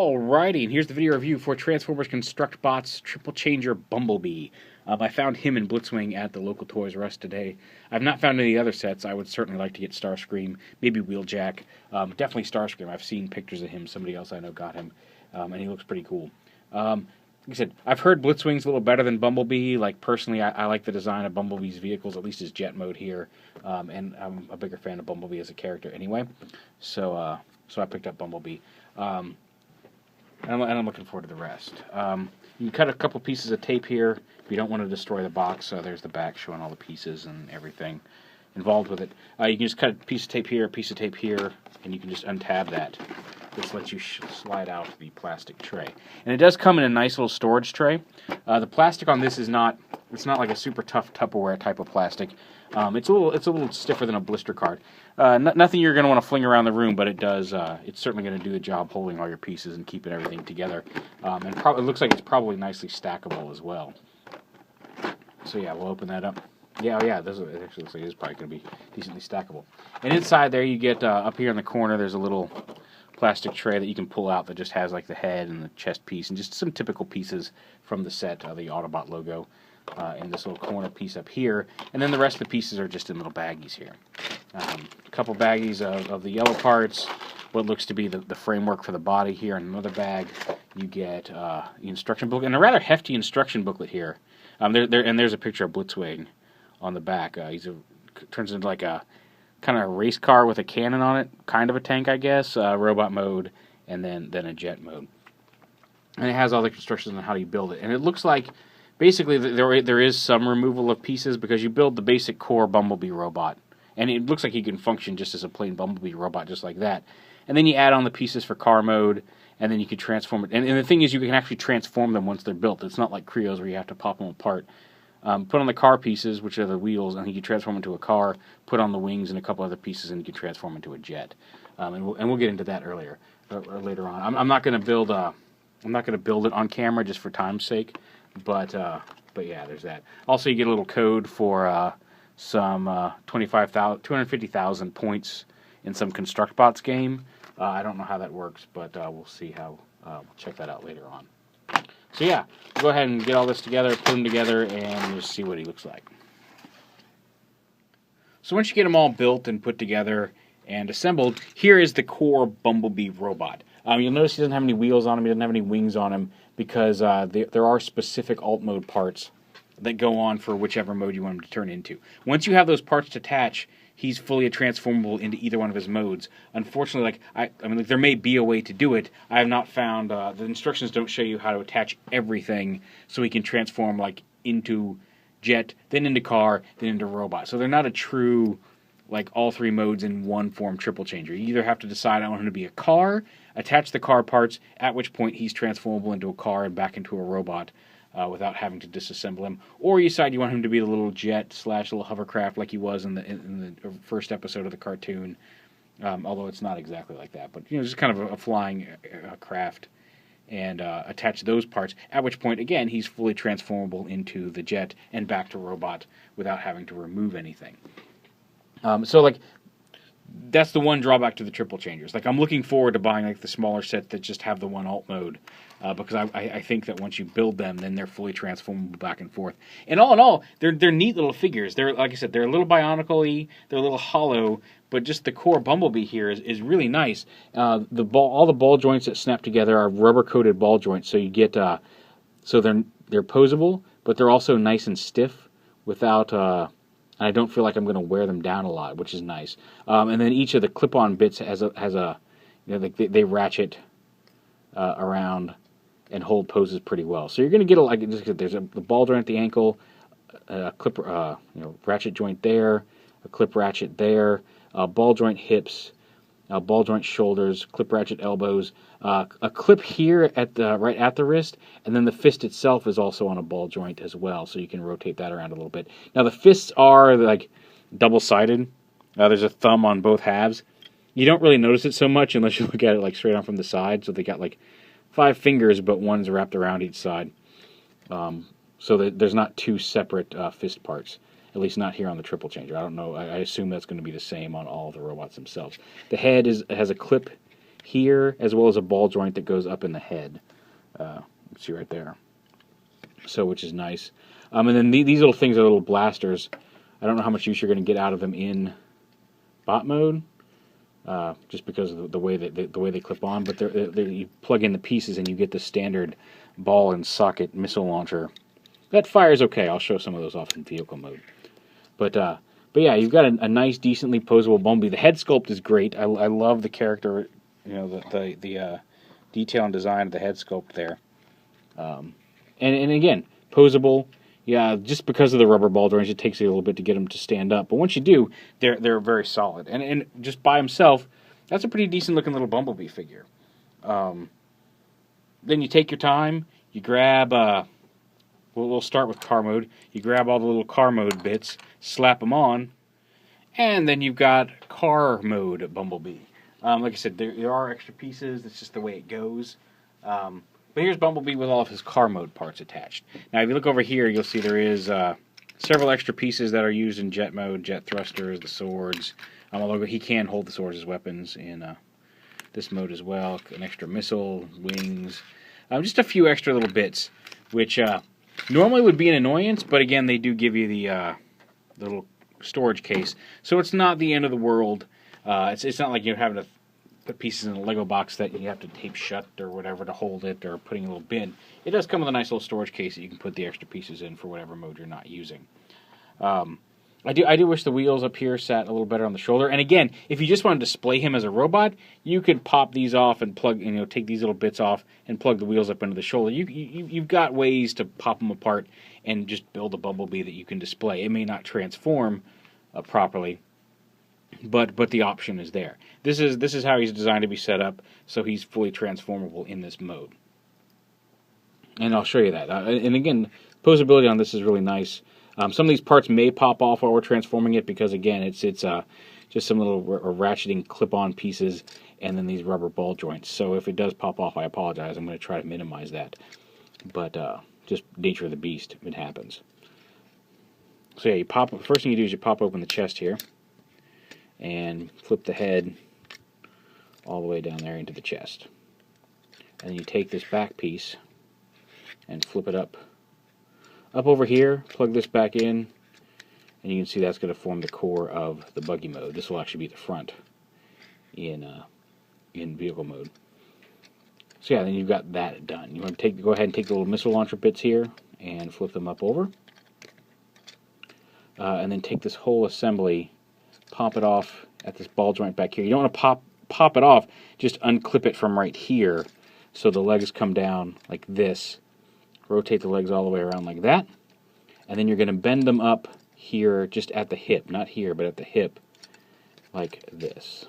Alrighty, and here's the video review for Transformers ConstructBots Triple Changer Bumblebee. I found him in Blitzwing at the local Toys R Us today. I've not found any other sets. I would certainly like to get Starscream, maybe Wheeljack. Definitely Starscream. I've seen pictures of him. Somebody else I know got him, and he looks pretty cool. Like I said, I've heard Blitzwing's a little better than Bumblebee. Like, personally, I like the design of Bumblebee's vehicles, at least his jet mode here, and I'm a bigger fan of Bumblebee as a character anyway. So I picked up Bumblebee. And I'm looking forward to the rest. You can cut a couple pieces of tape here if you don't want to destroy the box. So there's the back showing all the pieces and everything involved with it. You can just cut a piece of tape here, a piece of tape here, and you can just untab that. This lets you slide out the plastic tray. And it does come in a nice little storage tray. The plastic on this is not, it's not like a super tough Tupperware type of plastic. It's a little stiffer than a blister card. Nothing you're going to want to fling around the room, but it does. It's certainly going to do the job holding all your pieces and keeping everything together. And it looks like it's probably nicely stackable as well. So yeah, we'll open that up. Yeah, oh yeah, it actually looks like it is probably going to be decently stackable. And inside there, you get up here in the corner. There's a little plastic tray that you can pull out that just has like the head and the chest piece and just some typical pieces from the set, the Autobot logo. In this little corner piece up here, and then the rest of the pieces are just in little baggies here. A couple baggies of the yellow parts, what looks to be the framework for the body here, and another bag you get the instruction booklet, and a rather hefty instruction booklet here. And there's a picture of Blitzwing on the back. Turns into like a kind of a race car with a cannon on it, kind of a tank, I guess, robot mode, and then a jet mode. And it has all the instructions on how you build it, and it looks like basically, there is some removal of pieces because you build the basic core Bumblebee robot. And it looks like he can function just as a plain Bumblebee robot, just like that. And then you add on the pieces for car mode, and then you can transform it. And the thing is, you can actually transform them once they're built. It's not like Creos where you have to pop them apart. Put on the car pieces, which are the wheels, and you can transform into a car. Put on the wings and a couple other pieces, and you can transform into a jet. And we'll get into that later on. I'm not going to build it on camera just for time's sake. But yeah, there's that. Also, you get a little code for some 250,000 points in some ConstructBots game. I don't know how that works, but we'll see how. We'll check that out later on. So yeah, go ahead and get all this together, put them together, and just see what he looks like. So once you get them all built and put together and assembled, here is the core Bumblebee robot. You'll notice he doesn't have any wheels on him, he doesn't have any wings on him, because there are specific alt mode parts that go on for whichever mode you want him to turn into. Once you have those parts to attach, he's fully transformable into either one of his modes. Unfortunately, I mean, there may be a way to do it. I have not found, the instructions don't show you how to attach everything so he can transform like into jet, then into car, then into robot. So they're not a true, like, all three modes in one form triple changer. You either have to decide I want him to be a car, attach the car parts, at which point he's transformable into a car and back into a robot without having to disassemble him, or you decide you want him to be the little jet / little hovercraft like he was in the first episode of the cartoon, although it's not exactly like that, but just kind of a flying craft, and attach those parts, at which point, again, he's fully transformable into the jet and back to robot without having to remove anything. So, like, that's the one drawback to the triple changers. Like, I'm looking forward to buying like the smaller sets that just have the one alt mode, because I think that once you build them, then they're fully transformable back and forth. And all in all, they're neat little figures. They're, like I said, they're a little bionicle-y, they're a little hollow, but just the core Bumblebee here is really nice. All the ball joints that snap together are rubber-coated ball joints, so you get so they're posable, but they're also nice and stiff without. I don't feel like I'm going to wear them down a lot, which is nice. And then each of the clip-on bits has a they ratchet around and hold poses pretty well. So you're going to get there's the ball joint at the ankle, a clip ratchet joint there, a clip ratchet there, ball joint hips, ball joint shoulders, clip ratchet elbows, a clip here at right at the wrist, and then the fist itself is also on a ball joint as well, so you can rotate that around a little bit. Now the fists are like double-sided. There's a thumb on both halves. You don't really notice it so much unless you look at it like straight on from the side. So they got like 5 fingers, but one's wrapped around each side. So that there's not 2 separate fist parts. At least not here on the triple changer. I don't know. I assume that's going to be the same on all of the robots themselves. The head has a clip here, as well as a ball joint that goes up in the head. See right there. So, which is nice. And then these little things are little blasters. I don't know how much use you're going to get out of them in bot mode, just because of the way that the way they clip on. But you plug in the pieces and you get the standard ball and socket missile launcher. That fires okay. I'll show some of those off in vehicle mode. But yeah, you've got a nice, decently posable Bumblebee. The head sculpt is great. I love the character, you know, the detail and design of the head sculpt there. And again, posable. Yeah, just because of the rubber ball joints, it takes you a little bit to get them to stand up. But once you do, they're very solid. And just by himself, that's a pretty decent looking little Bumblebee figure. Then you take your time. You grab. We'll start with car mode. You grab all the little car mode bits, slap them on, and then you've got car mode Bumblebee. Like I said, there are extra pieces. That's just the way it goes. But here's Bumblebee with all of his car mode parts attached. Now, if you look over here, you'll see there is several extra pieces that are used in jet mode, jet thrusters, the swords. Although he can hold the swords as weapons in this mode as well. An extra missile, wings, just a few extra little bits, which normally would be an annoyance, but again, they do give you the little storage case. So it's not the end of the world. It's not like you're having to put pieces in a Lego box that you have to tape shut or whatever to hold it, or putting a little bin. It does come with a nice little storage case that you can put the extra pieces in for whatever mode you're not using. I do wish the wheels up here sat a little better on the shoulder. And again, if you just want to display him as a robot, you could pop these off and plug, take these little bits off and plug the wheels up into the shoulder. You've got ways to pop them apart and just build a Bumblebee that you can display. It may not transform properly, but the option is there. This is how he's designed to be set up, so he's fully transformable in this mode. And I'll show you that. And again, posability on this is really nice. Some of these parts may pop off while we're transforming it because, again, it's just some little ratcheting clip-on pieces and then these rubber ball joints. So if it does pop off, I apologize. I'm going to try to minimize that. But just nature of the beast, it happens. So yeah, first thing you do is you pop open the chest here and flip the head all the way down there into the chest. And then you take this back piece and flip it up over here, plug this back in, and you can see that's going to form the core of the Buggy Mode. This will actually be the front in vehicle mode. So yeah, then you've got that done. You want to go ahead and take the little missile launcher bits here and flip them up over. And then take this whole assembly, pop it off at this ball joint back here. You don't want to pop it off, just unclip it from right here so the legs come down like this. Rotate the legs all the way around like that. And then you're going to bend them up here just at the hip. Not here, but at the hip like this.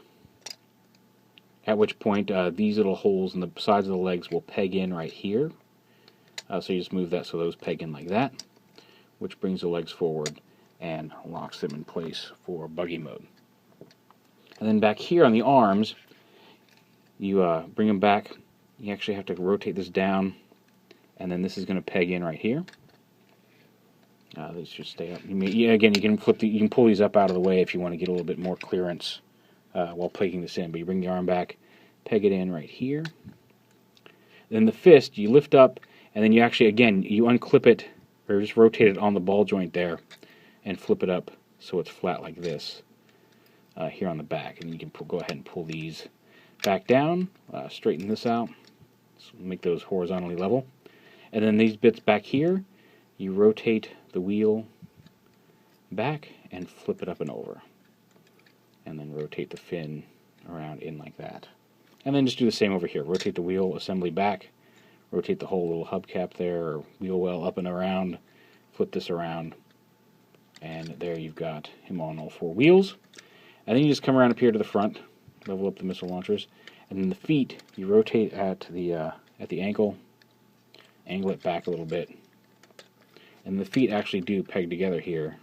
At which point these little holes in the sides of the legs will peg in right here. So you just move that so those peg in like that, which brings the legs forward and locks them in place for Buggy Mode. And then back here on the arms, you bring them back. You actually have to rotate this down, and then this is going to peg in right here. These should stay up. Again, you can pull these up out of the way if you want to get a little bit more clearance while plugging this in. But you bring the arm back, peg it in right here. Then the fist, you lift up, and then you actually, again, you unclip it, or just rotate it on the ball joint there, and flip it up so it's flat like this here on the back. And you can go ahead and pull these back down, straighten this out, so make those horizontally level. And then these bits back here, you rotate the wheel back and flip it up and over. And then rotate the fin around in like that. And then just do the same over here. Rotate the wheel assembly back, rotate the whole little hubcap there, or wheel well up and around, flip this around, and there you've got him on all four wheels. And then you just come around up here to the front, level up the missile launchers, and then the feet, you rotate at the ankle, angle it back a little bit, and the feet actually do peg together here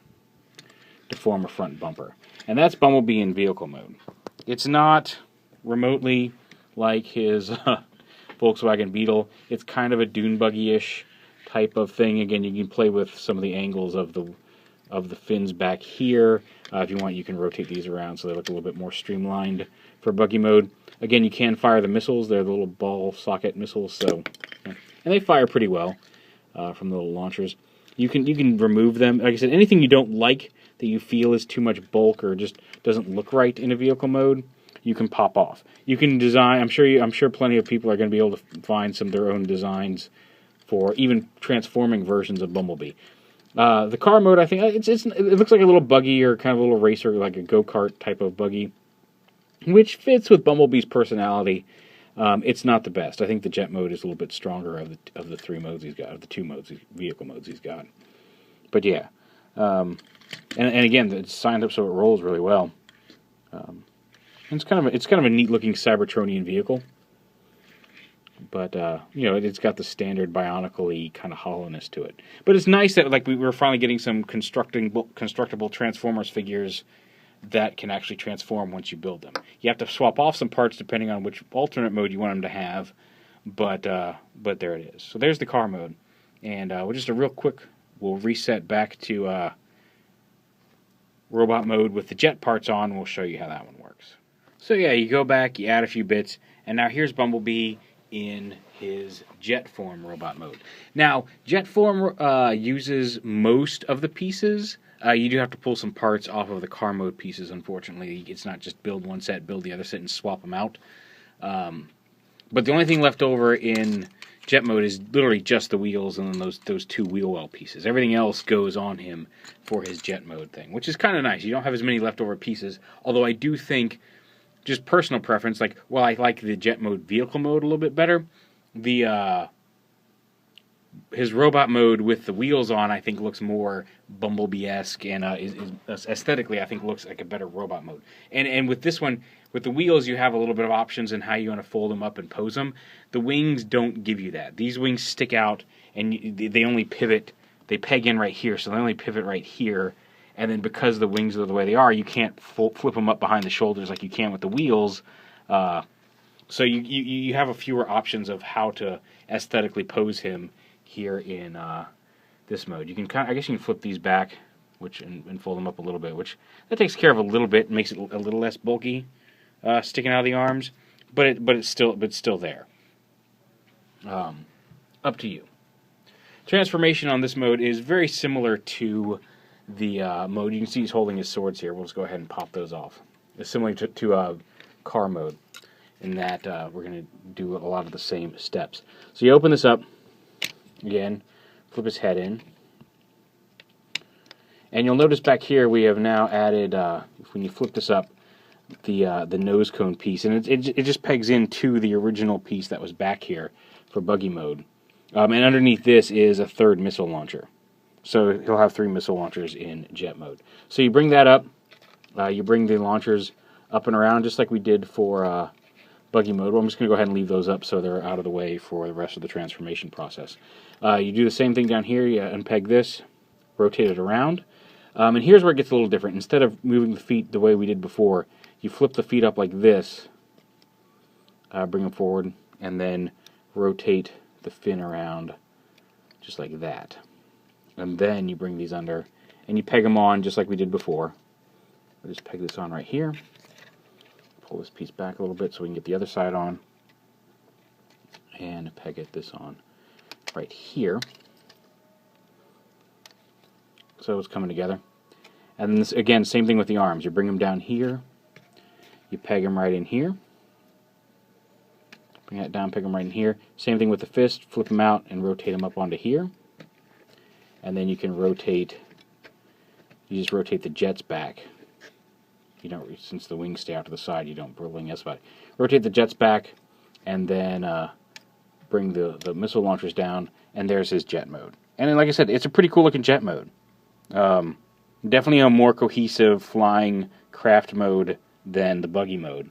to form a front bumper. And that's Bumblebee in vehicle mode. It's not remotely like his Volkswagen Beetle. It's kind of a dune buggy-ish type of thing. Again, you can play with some of the angles of the of the fins back here. If you want, you can rotate these around so they look a little bit more streamlined for Buggy Mode. Again, you can fire the missiles. They're the little ball socket missiles, so and they fire pretty well from the little launchers. You can remove them. Like I said, anything you don't like that you feel is too much bulk or just doesn't look right in a vehicle mode, you can pop off. You can design. I'm sure plenty of people are going to be able to find some of their own designs for even transforming versions of Bumblebee. The car mode, I think it looks like a little buggy or kind of a little racer, like a go-kart type of buggy, which fits with Bumblebee's personality. It's not the best. I think the jet mode is a little bit stronger of the three modes he's got, of the two modes, vehicle modes he's got. But yeah, and again, it's signed up so it rolls really well. It's kind of a neat looking Cybertronian vehicle. But it's got the standard Bionicle-y kind of hollowness to it. But it's nice that we're finally getting some constructible Transformers figures that can actually transform once you build them. You have to swap off some parts depending on which alternate mode you want them to have, but there it is. So there's the car mode, and we'll reset back to robot mode with the jet parts on, and we'll show you how that one works. So yeah, you go back, you add a few bits, and now here's Bumblebee in his jet form robot mode. Now, jet form uses most of the pieces. You do have to pull some parts off of the car mode pieces, unfortunately. It's not just build one set, build the other set, and swap them out. But the only thing left over in jet mode is literally just the wheels and then those two wheel well pieces. Everything else goes on him for his jet mode thing, which is kind of nice. You don't have as many leftover pieces, although I do think, just personal preference, I like the jet mode vehicle mode a little bit better. His robot mode with the wheels on, I think, looks more Bumblebee-esque and is aesthetically, I think, looks like a better robot mode. And with this one, with the wheels, you have a little bit of options in how you want to fold them up and pose them. The wings don't give you that. These wings stick out, and they only pivot. They peg in right here, so they only pivot right here. And then because the wings are the way they are, you can't flip them up behind the shoulders like you can with the wheels. So you have a fewer options of how to aesthetically pose him here in this mode. You can I guess you can flip these back, and fold them up a little bit, which that takes care of a little bit, makes it a little less bulky, sticking out of the arms, but it's still there. Up to you. Transformation on this mode is very similar to the mode. You can see he's holding his swords here. We'll just go ahead and pop those off. It's similar to car mode in that we're going to do a lot of the same steps. So you open this up. Again, flip his head in. And you'll notice back here we have now added, when you flip this up, the nose cone piece. And it just pegs into the original piece that was back here for Buggy Mode. And underneath this is a third missile launcher. So he'll have 3 missile launchers in jet mode. So you bring that up. You bring the launchers up and around just like we did for Buggy Mode. Well, I'm just going to go ahead and leave those up so they're out of the way for the rest of the transformation process. You do the same thing down here. You unpeg this, rotate it around. And here's where it gets a little different. Instead of moving the feet the way we did before, you flip the feet up like this, bring them forward, and then rotate the fin around just like that. And then you bring these under, and you peg them on just like we did before. I'll just peg this on right here. Pull this piece back a little bit so we can get the other side on. And peg this on right here. So it's coming together. And then this, again, same thing with the arms. You bring them down here. You peg them right in here. Bring that down, peg them right in here. Same thing with the fist. Flip them out and rotate them up onto here. And then you can rotate, you just rotate the jets back. You don't, since the wings stay out to the side, you don't bring this back. Rotate the jets back, and then bring the missile launchers down, and there's his jet mode. And then, like I said, it's a pretty cool looking jet mode. Definitely a more cohesive flying craft mode than the Buggy Mode.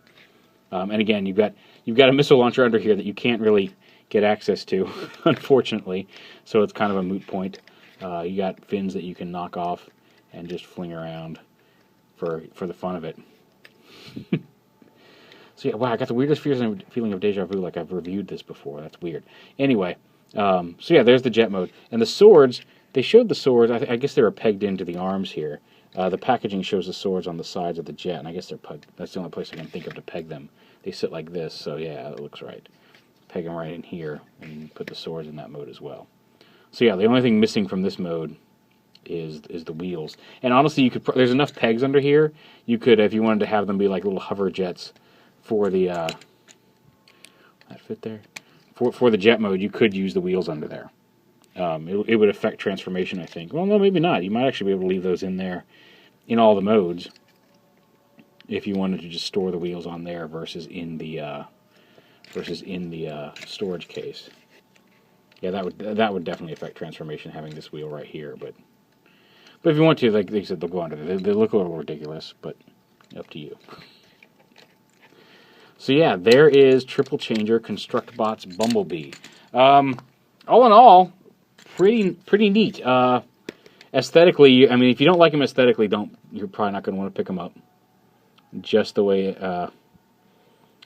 And again, you've got a missile launcher under here that you can't really get access to, unfortunately. So it's kind of a moot point. You got fins that you can knock off and just fling around for the fun of it. So yeah, wow, I got the weirdest feeling of deja vu, like I've reviewed this before. That's weird. Anyway, so yeah, there's the jet mode. And the swords, They showed the swords. I guess they were pegged into the arms here. The packaging shows the swords on the sides of the jet, and I guess they're pegged. That's the only place I can think of to peg them. They sit like this, so yeah, it looks right. Peg them right in here, and put the swords in that mode as well. So yeah, the only thing missing from this mode is the wheels. And honestly, you could there's enough pegs under here. You could, if you wanted to have them be like little hover jets for the that fit there for the jet mode, you could use the wheels under there. It would affect transformation, I think. Well, no, maybe not. You might actually be able to leave those in there in all the modes if you wanted to just store the wheels on there versus in the storage case. Yeah, that would definitely affect transformation, having this wheel right here. But if you want to, like they said, they'll go under there. They look a little ridiculous, but up to you. So yeah, there is Triple Changer ConstructBots Bumblebee. All in all, pretty neat. Aesthetically, I mean, if you don't like them aesthetically, you're probably not going to want to pick them up. Just the way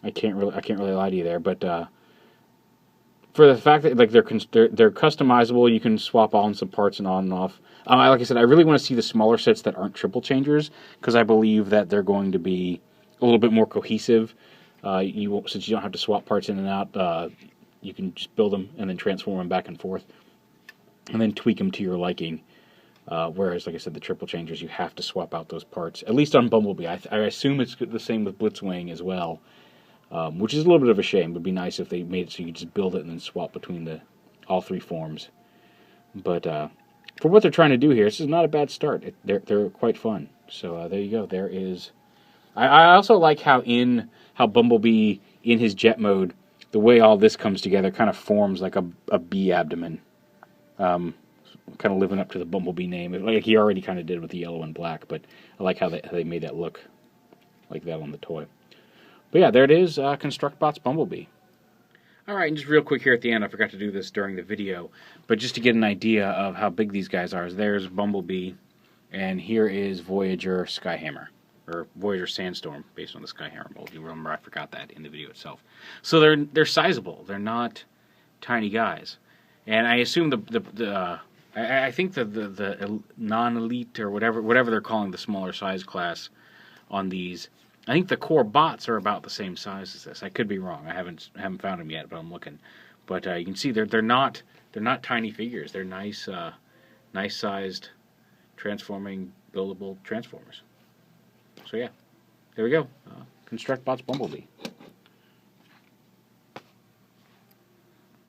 I can't really lie to you there, but for the fact that like they're customizable, you can swap on some parts and on and off. Like I said, I really want to see the smaller sets that aren't triple changers, because I believe that they're going to be a little bit more cohesive. Since you don't have to swap parts in and out, you can just build them and then transform them back and forth, and then tweak them to your liking. Whereas, like I said, the triple changers, you have to swap out those parts. At least on Bumblebee. I assume it's the same with Blitzwing as well, which is a little bit of a shame. It would be nice if they made it so you could just build it and then swap between all three forms. But for what they're trying to do here, this is not a bad start. They're quite fun. So there you go. There is. I also like how Bumblebee, in his jet mode, the way all this comes together kind of forms like a bee abdomen. Kind of living up to the Bumblebee name, like he already kind of did with the yellow and black, but I like how they made that look like that on the toy. But yeah, there it is, ConstructBots Bumblebee. Alright, and just real quick here at the end, I forgot to do this during the video, but just to get an idea of how big these guys are, there's Bumblebee, and here is Voyager Sky Hammer, or Voyager Sandstorm, based on the Sky Hammer mold. You remember I forgot that in the video itself. So they're sizable, they're not tiny guys. And I assume I think the non-elite or whatever they're calling the smaller size class on these, I think the core bots are about the same size as this. I could be wrong. I haven't found them yet, but I'm looking. But you can see they're not tiny figures. They're nice sized transforming buildable transformers. So yeah, there we go. ConstructBots Bumblebee.